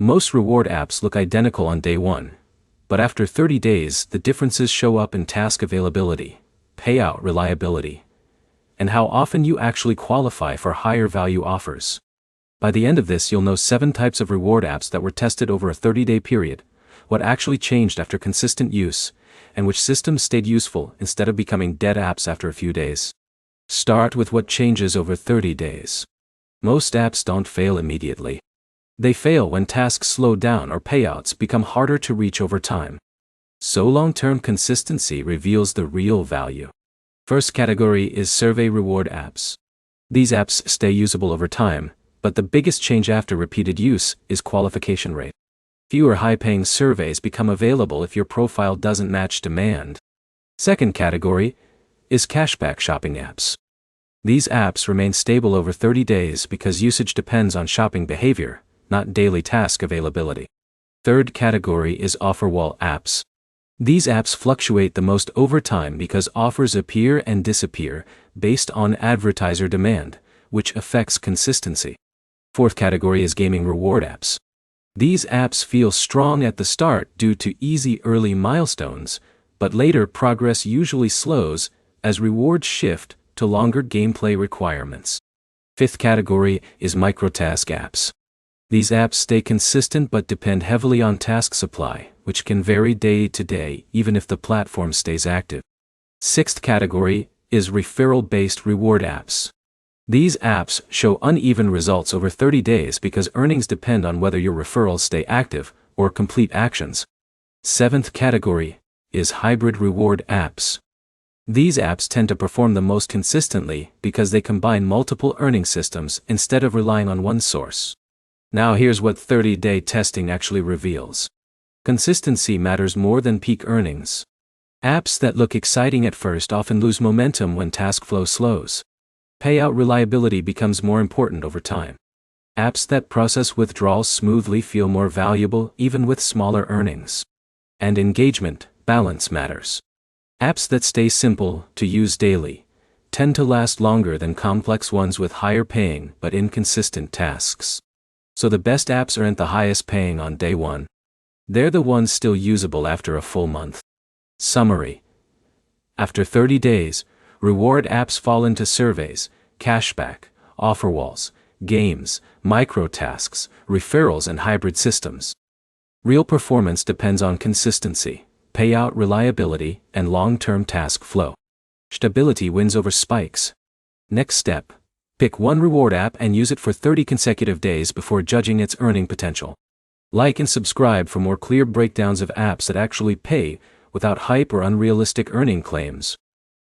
Most reward apps look identical on day one, but after 30 days the differences show up in task availability, payout reliability, and how often you actually qualify for higher value offers. By the end of this you'll know 7 types of reward apps that were tested over a 30-day period, what actually changed after consistent use, and which systems stayed useful instead of becoming dead apps after a few days. Start with what changes over 30 days. Most apps don't fail immediately. They fail when tasks slow down or payouts become harder to reach over time. So long-term consistency reveals the real value. First category is survey reward apps. These apps stay usable over time, but the biggest change after repeated use is qualification rate. Fewer high-paying surveys become available if your profile doesn't match demand. Second category is cashback shopping apps. These apps remain stable over 30 days because usage depends on shopping behavior, not daily task availability. Third category is offer wall apps. These apps fluctuate the most over time because offers appear and disappear based on advertiser demand, which affects consistency. Fourth category is gaming reward apps. These apps feel strong at the start due to easy early milestones, but later progress usually slows as rewards shift to longer gameplay requirements. Fifth category is microtask apps. These apps stay consistent but depend heavily on task supply, which can vary day to day even if the platform stays active. Sixth category is referral-based reward apps. These apps show uneven results over 30 days because earnings depend on whether your referrals stay active or complete actions. Seventh category is hybrid reward apps. These apps tend to perform the most consistently because they combine multiple earning systems instead of relying on one source. Now here's what 30-day testing actually reveals. Consistency matters more than peak earnings. Apps that look exciting at first often lose momentum when task flow slows. Payout reliability becomes more important over time. Apps that process withdrawals smoothly feel more valuable even with smaller earnings. And engagement, balance matters. Apps that stay simple to use daily tend to last longer than complex ones with higher paying but inconsistent tasks. So the best apps aren't the highest paying on day one. They're the ones still usable after a full month. Summary. After 30 days, reward apps fall into surveys, cashback, offer walls, games, microtasks, referrals and hybrid systems. Real performance depends on consistency, payout reliability, and long-term task flow. Stability wins over spikes. Next step. Pick one reward app and use it for 30 consecutive days before judging its earning potential. Like and subscribe for more clear breakdowns of apps that actually pay without hype or unrealistic earning claims.